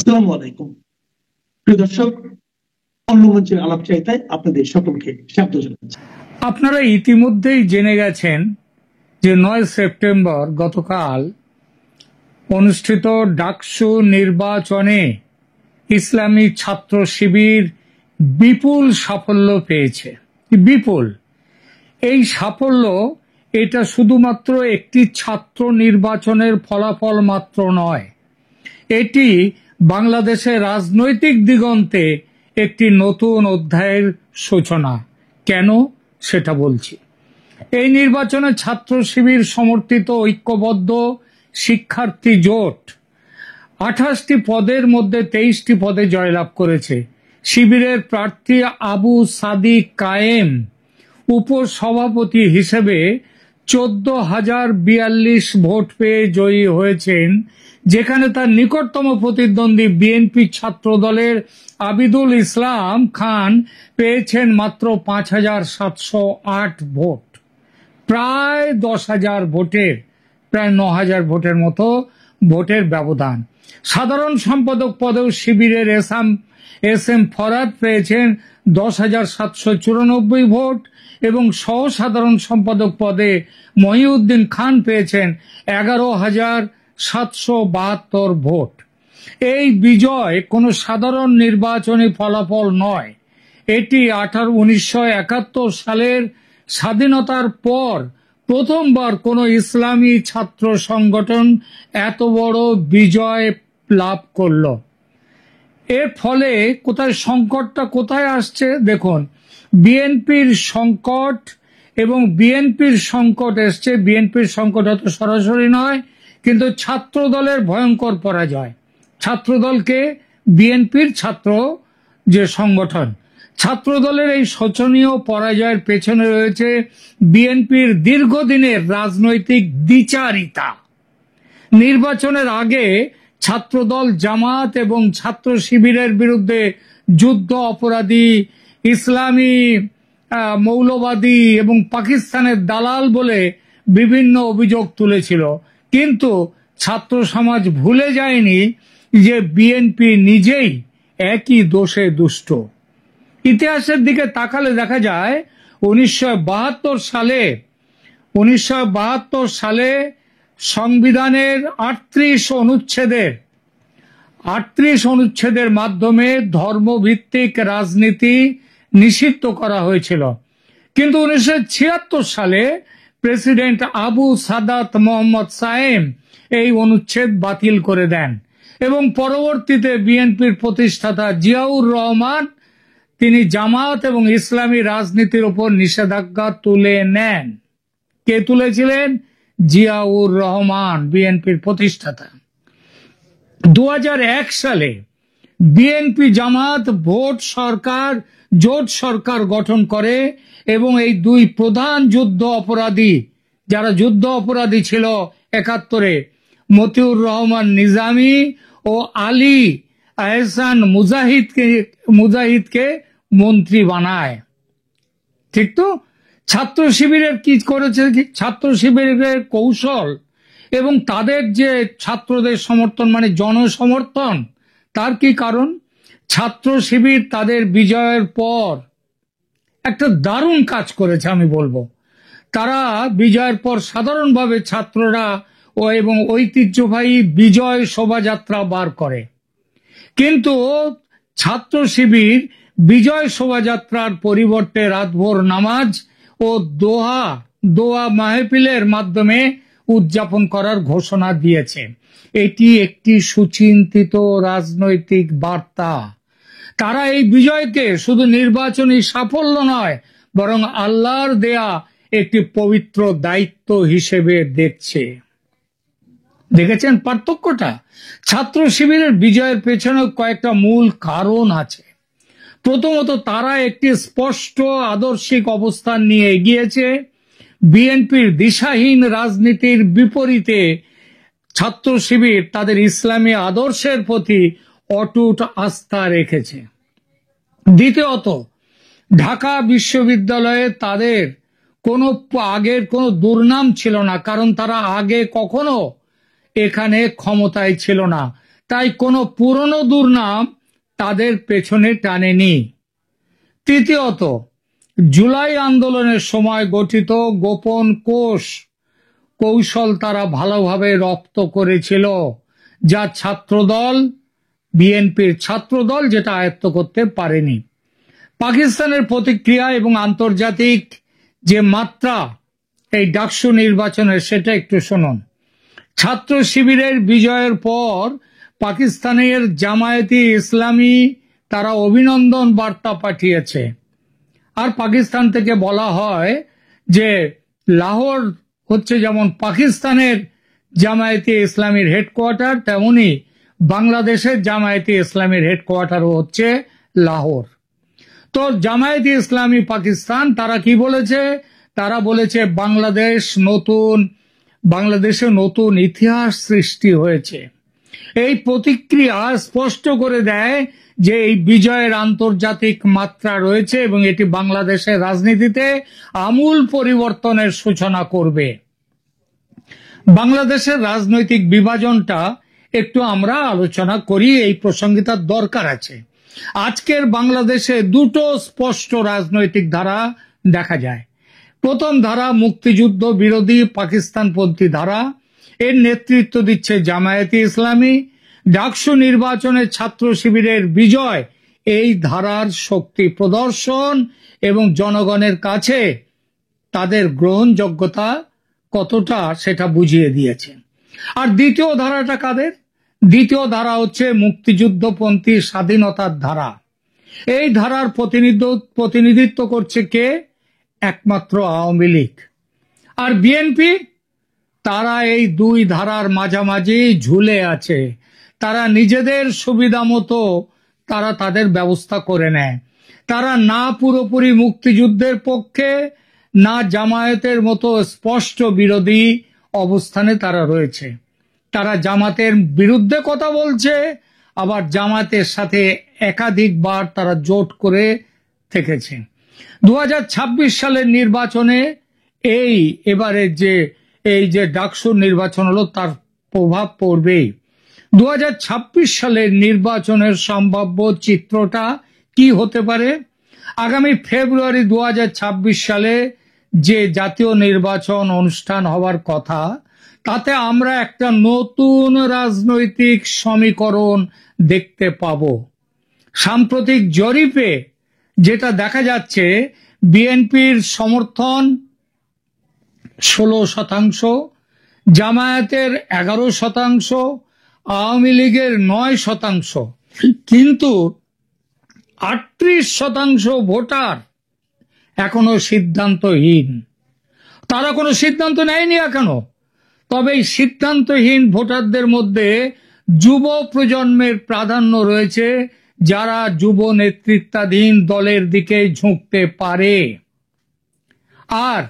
আসসালামু আলাইকুম প্রিয় দর্শক, অন্য মঞ্চের আলাপচারিতায় আপনাদের সকলকে স্বাগত জানাচ্ছি। আপনারা ইতিমধ্যেই জেনে গেছেন যে 9 সেপ্টেম্বর গতকাল অনুষ্ঠিত ডাকসু নির্বাচনে ইসলামী ছাত্র শিবির বিপুল সাফল্য পেয়েছে। বিপুল এই সাফল্য এটা শুধুমাত্র একটি ছাত্র নির্বাচনের ফলাফল মাত্র নয়, এটি বাংলাদেশের রাজনৈতিক দিগন্তে একটি নতুন অধ্যায়ের সূচনা। কেন সেটা বলছি। এই নির্বাচনে ছাত্র শিবির সমর্থিত ঐক্যবদ্ধ শিক্ষার্থী জোট 28টি পদের মধ্যে 23টি পদে জয়লাভ করেছে। শিবিরের প্রার্থী আবু সাদিক কায়েম উপসভাপতি হিসেবে 14,042 ভোট পেয়ে জয়ী হয়েছেন, যেখানে তার নিকটতম প্রতিদ্বন্দ্বী বিএনপি ছাত্র দলের আবিদুল ইসলাম খান পেয়েছেন মাত্র 5,708 ভোট। প্রায় 10,000 ভোটের, প্রায় 9,000 ভোটের মতো ভোটের ব্যবধান। সাধারণ সম্পাদক পদেও শিবিরের এস এম ফরাদ পেয়েছেন 10,794 ভোট এবং সহ সাধারণ সম্পাদক পদে মহিউদ্দিন খান পেয়েছেন 11,772 ভোট। এই বিজয় কোনো সাধারণ নির্বাচনী ফলাফল নয়, এটি 1971 সালের স্বাধীনতার পর প্রথমবার কোনো ইসলামী ছাত্র সংগঠন এত বড় বিজয় লাভ করল। এর ফলে সংকটটা কোথায় আসছে দেখুন। বিএনপির সংকট এবং বিএনপির সংকট এসছে। বিএনপির সংকট হয়তো সরাসরি নয়, কিন্তু ছাত্র দলের ভয়ঙ্কর পরাজয়। ছাত্র দলকে বিএনপির ছাত্র যে সংগঠন, ছাত্র দলের এই শোচনীয় পরাজয়ের পেছনে রয়েছে বিএনপির দীর্ঘদিনের রাজনৈতিক দ্বিচারিতা। নির্বাচনের আগে ছাত্রদল জামাত এবং ছাত্র শিবিরের বিরুদ্ধে যুদ্ধ অপরাধী, ইসলামী মৌলবাদী এবং পাকিস্তানের দালাল বলে বিভিন্ন অভিযোগ তুলেছিল, কিন্তু ছাত্র সমাজ ভুলে যায়নি যে বিএনপি নিজেই একই দোষে দুষ্ট। ইতিহাসের দিকে তাকালে দেখা যায় 1972 সালে সংবিধানের 38 অনুচ্ছেদের মাধ্যমে ধর্মভিত্তিক রাজনীতি নিষিদ্ধ করা হয়েছিল, কিন্তু 1976 সালে প্রেসিডেন্ট আবু সাদাত মোহাম্মদ সায়েম এই অনুচ্ছেদ বাতিল করে দেন এবং পরবর্তীতে বিএনপির প্রতিষ্ঠাতা জিয়াউর রহমান তিনি জামাত এবং ইসলামী রাজনীতির উপর নিষেধাজ্ঞা তুলে নেন। কে তুলেছিলেন? জিয়াউর রহমান, বিএনপির প্রতিষ্ঠাতা। 2001 সালে বিএনপি জামাত জোট সরকার গঠন করে এবং এই দুই প্রধান যারা যুদ্ধ অপরাধী ছিল 71-এ, মতিউর রহমান নিজামী ও আলী আহসান মুজাহিদকে মন্ত্রী বানায়। ঠিক তো? ছাত্র শিবিরের কি করেছে? ছাত্র শিবিরের কৌশল এবং তাদের যে ছাত্রদের সমর্থন মানে জনসমর্থন, তার কি কারণ? ছাত্র শিবির তাদের বিজয়ের পর একটা দারুণ কাজ করেছে, আমি বলবো। তারা বিজয়ের পর সাধারণভাবে ছাত্ররা এবং ঐতিহ্যবাহী বিজয় শোভাযাত্রা বার করে, কিন্তু ছাত্র শিবির বিজয় শোভাযাত্রার পরিবর্তে রাতভর নামাজ ও দোয়া মাহফিলের মাধ্যমে উদযাপন করার ঘোষণা দিয়েছে। এটি একটি সুচিন্তিত রাজনৈতিক বার্তা। তারা এই বিজয়কে শুধু নির্বাচনী সাফল্য নয়, বরং আল্লাহর দেয়া একটি পবিত্র দায়িত্ব হিসেবে দেখছে। দেখেছেন পার্থক্যটা? ছাত্র শিবিরের বিজয়ের পেছনে কয়েকটা মূল কারণ আছে। প্রথমত, তারা একটি স্পষ্ট আদর্শিক অবস্থান নিয়ে এগিয়েছে। বিএনপির দিশাহীন রাজনীতির বিপরীতে ছাত্র শিবির তাদের ইসলামী আদর্শের প্রতি অটুট আস্থা রেখেছে। দ্বিতীয়ত, ঢাকা বিশ্ববিদ্যালয়ে তাদের আগের কোনো দুর্নাম ছিল না, কারণ তারা আগে কখনো এখানে ক্ষমতায় ছিল না। তাই কোনো পুরনো দুর্নাম তাদের পেছনে টানেনি। তৃতীয়ত, জুলাই আন্দোলনের সময় গঠিত গোপন কৌশল তারা ভালোভাবে রপ্ত করেছিল, যা ছাত্রদল, বিএনপির ছাত্রদল যেটা আয়ত্ত করতে পারেনি। পাকিস্তানের প্রতিক্রিয়া এবং আন্তর্জাতিক যে মাত্রা এই ডাকসু নির্বাচনের, সেটা একটু শুনুন। ছাত্র শিবিরের বিজয়ের পর পাকিস্তানের জামায়াতে ইসলামী তারা অভিনন্দন বার্তা পাঠিয়েছে। আর পাকিস্তান থেকে বলা হয় যে লাহোর হচ্ছে যেমন পাকিস্তানের জামায়াতে ইসলামীর হেডকোয়ার্টার, তেমনি বাংলাদেশের জামায়াতে ইসলামীর হেডকোয়ার্টারও হচ্ছে লাহোর। তো জামায়াতে ইসলামী পাকিস্তান তারা কি বলেছে? তারা বলেছে বাংলাদেশে নতুন ইতিহাস সৃষ্টি হয়েছে। এই প্রতিক্রিয়া স্পষ্ট করে দেয় যে এই বিজয়ের আন্তর্জাতিক মাত্রা রয়েছে এবং এটি বাংলাদেশের রাজনীতিতে আমূল পরিবর্তনের সূচনা করবে। বাংলাদেশের রাজনৈতিক বিভাজনটা একটু আমরা আলোচনা করি, এই প্রসঙ্গে তার দরকার আছে। আজকের বাংলাদেশে দুটো স্পষ্ট রাজনৈতিক ধারা দেখা যায়। প্রথম ধারা মুক্তিযুদ্ধ বিরোধী পাকিস্তানপন্থী ধারা, এর নেতৃত্ব দিচ্ছে জামায়াতে ইসলামী। ডাকসু নির্বাচনে ছাত্র শিবিরের বিজয় এই ধারার শক্তি প্রদর্শন এবং জনগণের কাছে তাদের গ্রহণযোগ্যতা কতটা সেটা বুঝিয়ে দিয়েছে। আর দ্বিতীয় ধারাটা কাদের? দ্বিতীয় ধারা হচ্ছে মুক্তিযুদ্ধপন্থী স্বাধীনতার ধারা। এই ধারার প্রতিনিধিত্ব করছে কে? একমাত্র আওয়ামী লীগ। আর বিএনপি তারা এই দুই ধারার মাঝামাঝি ঝুলে আছে। তারা নিজেদের সুবিধা মতো তারা তাদের ব্যবস্থা করে নেয়। তারা না পুরোপুরি মুক্তিযুদ্ধের পক্ষে, না জামায়াতের মতো স্পষ্ট বিরোধী অবস্থানে তারা রয়েছে। তারা জামাতের বিরুদ্ধে কথা বলছে, আবার জামাতের সাথে একাধিকবার তারা জোট করে থেকেছে। 2026 সালের নির্বাচনে এবারে এই যে ডাকসুর নির্বাচন হলো, তার প্রভাব পড়বেই। 2026 সালের নির্বাচনের সম্ভাব্য চিত্রটা কি হতে পারে? আগামী ফেব্রুয়ারি 2026 সালে যে জাতীয় নির্বাচন অনুষ্ঠান হওয়ার কথা, তাতে আমরা একটা নতুন রাজনৈতিক সমীকরণ দেখতে পাব। সাম্প্রতিক জরিপে যেটা দেখা যাচ্ছে, বিএনপির সমর্থন 16%, জামায়াতের 11%, আওয়ামী লীগের 9%, কিন্তু 38% ভোটার এখনো সিদ্ধান্তহীন। তারা কোনো সিদ্ধান্ত নেয়নি এখনো। তবে এই সিদ্ধান্তহীন ভোটারদের মধ্যে যুব প্রজন্মের প্রাধান্য রয়েছে, যারা যুব নেতৃত্বাধীন দলের দিকে ঝুঁকতে পারে। আর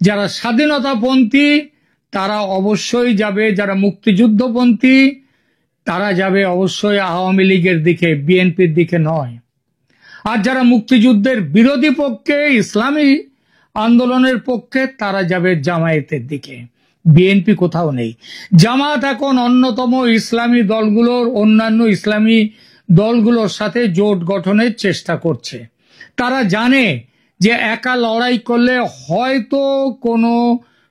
যারা স্বাধীনতাপন্থী তারা অবশ্যই যাবে, যারা মুক্তিযুদ্ধপন্থী তারা যাবে অবশ্যই আওয়ামী লীগের দিকে, বিএনপির দিকে নয়। আর যারা মুক্তিযুদ্ধের বিরোধী পক্ষে, ইসলামী আন্দোলনের পক্ষে, তারা যাবে জামায়াতের দিকে। বিএনপি কোথাও নেই। জামাত এখন অন্যতম অন্যান্য ইসলামী দলগুলোর সাথে জোট গঠনের চেষ্টা করছে। তারা জানে যে একা লড়াই করলে হয়তো কোনো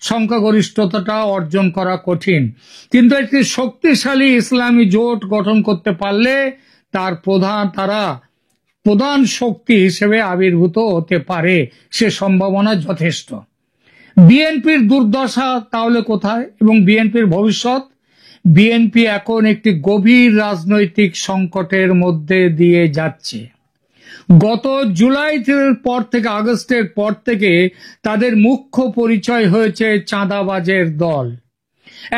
সংখ্যাগরিষ্ঠতা অর্জন করা কঠিন, কিন্তু একটি শক্তিশালী ইসলামী জোট গঠন করতে পারলে তারা প্রধান শক্তি হিসেবে আবির্ভূত হতে পারে, সে সম্ভাবনা যথেষ্ট। বিএনপির দুর্দশা তাহলে কোথায় এবং বিএনপির ভবিষ্যৎ? বিএনপি এখন একটি গভীর রাজনৈতিক সংকটের মধ্যে দিয়ে যাচ্ছে। গত জুলাইয়ের পর থেকে, আগস্টের পর থেকে তাদের মুখ্য পরিচয় হয়েছে চাঁদাবাজের দল।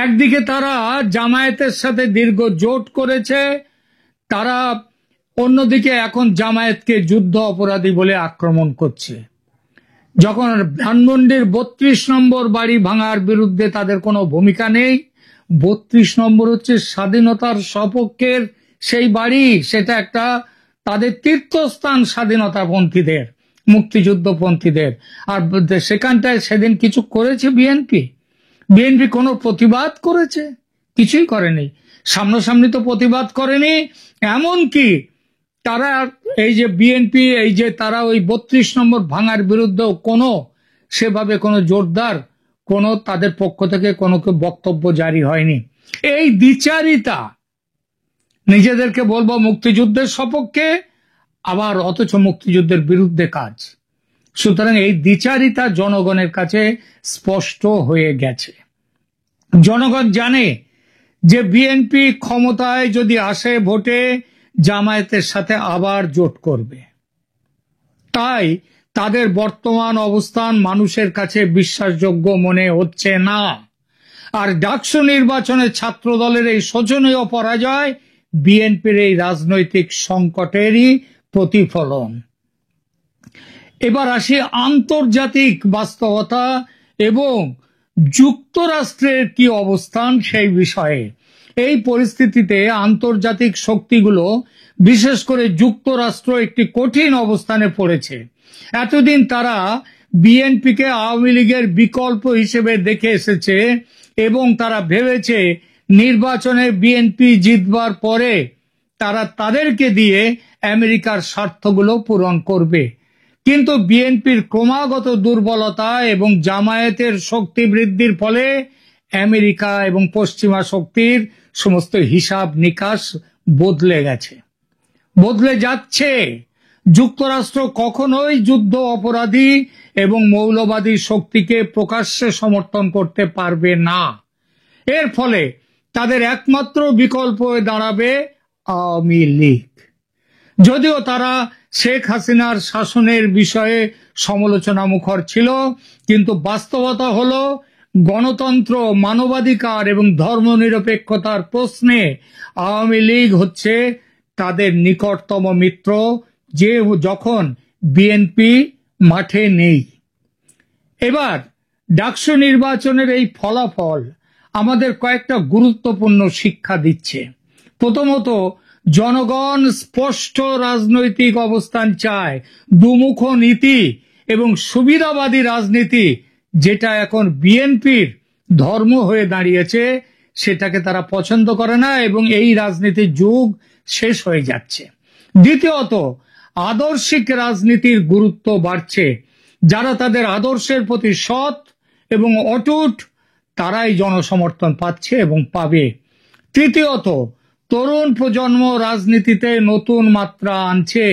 একদিকে তারা জামায়াতের সাথে দীর্ঘ জোট করেছে, তারা অন্যদিকে এখন জামায়াতকে যুদ্ধ অপরাধী বলে আক্রমণ করছে। যখন ধানমন্ডির 32 নম্বর বাড়ি ভাঙার বিরুদ্ধে তাদের কোনো ভূমিকা নেই, 32 নম্বর হচ্ছে স্বাধীনতার সপক্ষের সেই বাড়ি, সেটা একটা তাদের তীর্থস্থান স্বাধীনতাপন্থীদের, মুক্তিযুদ্ধপন্থীদের। আর সেখানটায় সেদিন কিছু করেছে বিএনপি কোনো প্রতিবাদ করেছে? কিছুই করেনি। সামনাসামনি তো প্রতিবাদ করেনি। এমনকি তারা এই যে বিএনপি, এই যে তারা ওই 32 নম্বর ভাঙার বিরুদ্ধেও সেভাবে কোনো জোরদার তাদের পক্ষ থেকে কোনো বক্তব্য জারি হয়নি। এই দ্বিচারিতা, নিজেদেরকে বলবো মুক্তিযুদ্ধের সপক্ষে, আবার অথচ মুক্তিযুদ্ধের বিরুদ্ধে কাজ। সুতরাং এই দ্বিচারিতা জনগণের কাছে স্পষ্ট হয়ে গেছে। জনগণ জানে যে বিএনপি ক্ষমতায় যদি আসে ভোটে, জামায়াতের সাথে আবার জোট করবে। তাই তাদের বর্তমান অবস্থান মানুষের কাছে বিশ্বাসযোগ্য মনে হচ্ছে না। আর ডাকসু নির্বাচনে ছাত্র দলের এই শোচনীয় পরাজয় বিএনপির এই রাজনৈতিক সংকটেরই প্রতিফলন। এবার আসি আন্তর্জাতিক বাস্তবতা এবং যুক্তরাষ্ট্রের কি অবস্থান সেই বিষয়ে। এই পরিস্থিতিতে আন্তর্জাতিক শক্তিগুলো, বিশেষ করে যুক্তরাষ্ট্র, একটি কঠিন অবস্থানে পড়েছে। এতদিন তারা বিএনপিকে আওয়ামী লীগের বিকল্প হিসেবে দেখে এসেছে এবং তারা ভেবেছে নির্বাচনে বিএনপি জিতবার পরে তারা তাদেরকে দিয়ে আমেরিকার স্বার্থগুলো পূরণ করবে। কিন্তু বিএনপির ক্রমাগত দুর্বলতা এবং জামায়াতের শক্তি বৃদ্ধির ফলে আমেরিকা এবং পশ্চিমা শক্তির সমস্ত হিসাব নিকাশ বদলে যাচ্ছে। যুক্তরাষ্ট্র কখনোই যুদ্ধ অপরাধী এবং মৌলবাদী শক্তিকে প্রকাশ্যে সমর্থন করতে পারবে না। এর ফলে তাদের একমাত্র বিকল্প হয়ে দাঁড়াবে আওয়ামী লীগ। যদিও তারা শেখ হাসিনার শাসনের বিষয়ে সমালোচনা মুখর ছিল, কিন্তু বাস্তবতা হলো গণতন্ত্র, মানবাধিকার এবং ধর্মনিরপেক্ষতার প্রশ্নে আওয়ামী লীগ হচ্ছে তাদের নিকটতম মিত্র, যে যখন বিএনপি মাঠে নেই। এবার ডাকসু নির্বাচনের এই ফলাফল আমাদের কয়েকটা গুরুত্বপূর্ণ শিক্ষা দিচ্ছে। প্রথমত, জনগণ স্পষ্ট রাজনৈতিক অবস্থান চায়। দুমুখ নীতি এবং সুবিধাবাদী রাজনীতি, যেটা এখন বিএনপির ধর্ম হয়ে দাঁড়িয়েছে, সেটাকে তারা পছন্দ করে না এবং এই রাজনীতির যুগ শেষ হয়ে যাচ্ছে। দ্বিতীয়ত, আদর্শিক রাজনীতির গুরুত্ব বাড়ছে। যারা তাদের আদর্শের প্রতি সৎ এবং অটুট, তারাই জনসমর্থন পাচ্ছে এবং পাবে। তৃতীয়ত, তরুণ প্রজন্ম রাজনীতিতে নতুন মাত্রা আনছে।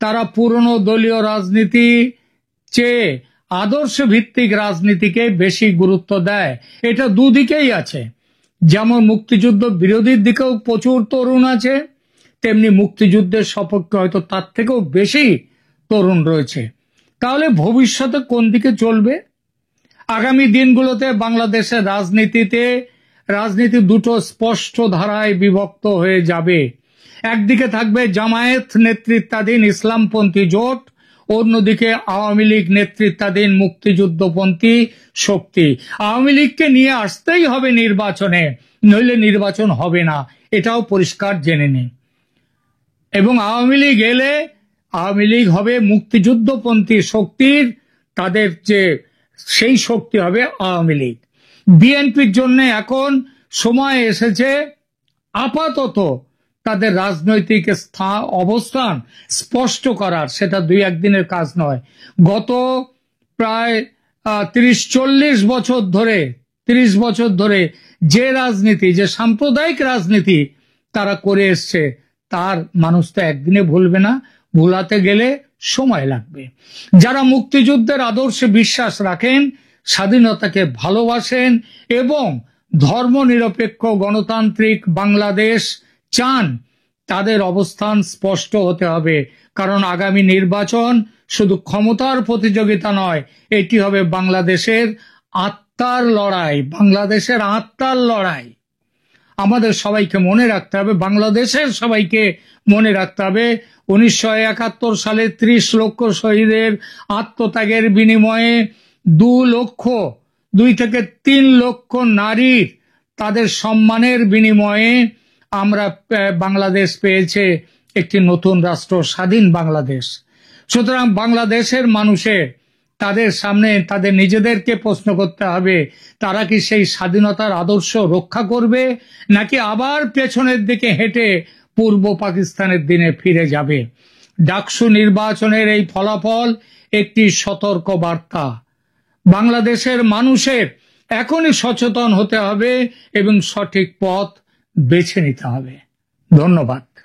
তারা পুরনো দলীয় রাজনীতি চেয়ে আদর্শ ভিত্তিক রাজনীতিকে বেশি গুরুত্ব দেয়। এটা দুদিকেই আছে। যেমন মুক্তিযুদ্ধ বিরোধীর দিকেও প্রচুর তরুণ আছে, তেমনি মুক্তিযুদ্ধের সপক্ষে হয়তো তার থেকেও বেশি তরুণ রয়েছে। তাহলে ভবিষ্যতে কোন দিকে চলবে? আগামী দিনগুলোতে বাংলাদেশের রাজনীতি দুটো স্পষ্ট ধারায় বিভক্ত হয়ে যাবে। একদিকে থাকবে জামায়াত নেতৃত্বাধীন ইসলামপন্থী জোট, অন্যদিকে আওয়ামী লীগ নেতৃত্বাধীন মুক্তিযুদ্ধপন্থী শক্তি। আওয়ামী লীগকে নিয়ে আসতেই হবে নির্বাচনে, নইলে নির্বাচন হবে না, এটাও পরিষ্কার জেনে নিন। এবং আওয়ামী লীগ এলে আওয়ামী লীগ হবে মুক্তিযুদ্ধপন্থী শক্তির, তাদের যে সেই শক্তি হবে আওয়ামী লীগ। বিএনপির জন্য এখন সময় এসেছে আপাতত তাদের রাজনৈতিক অবস্থান স্পষ্ট করার। সেটা 2-1 দিনের কাজ নয়। গত প্রায় 30-40 বছর ধরে যে রাজনীতি, যে সাম্প্রদায়িক রাজনীতি তারা করে এসছে, তার মানুষ তো একদিনে ভুলবে না। ভুলাতে গেলে সময় লাগবে। যারা মুক্তিযুদ্ধের আদর্শে বিশ্বাস রাখেন, স্বাধীনতাকে ভালোবাসেন এবং ধর্মনিরপেক্ষ গণতান্ত্রিক বাংলাদেশ চান, তাদের অবস্থান স্পষ্ট হতে হবে। কারণ আগামী নির্বাচন শুধু ক্ষমতার প্রতিযোগিতা নয়, এটি হবে বাংলাদেশের আত্মার লড়াই। আমাদের সবাইকে মনে রাখতে হবে, বাংলাদেশের সবাইকে মনে রাখতে হবে, 1971 সালে 30 লক্ষ শহীদের আত্মত্যাগের বিনিময়ে 2 থেকে 3 লক্ষ নারীর তাদের সম্মানের বিনিময়ে আমরা বাংলাদেশ পেয়েছে একটি নতুন রাষ্ট্র, স্বাধীন বাংলাদেশ। সুতরাং বাংলাদেশের মানুষের তাদের সামনে তাদের নিজেদেরকে প্রশ্ন করতে হবে, তারা কি সেই স্বাধীনতার আদর্শ রক্ষা করবে, নাকি আবার পেছনের দিকে হেঁটে পূর্ব পাকিস্তানের দিনে ফিরে যাবে। ডাকসু নির্বাচনের এই ফলাফল একটি সতর্ক বার্তা। বাংলাদেশের মানুষের এখনই সচেতন হতে হবে এবং সঠিক পথ বেছে নিতে হবে। ধন্যবাদ।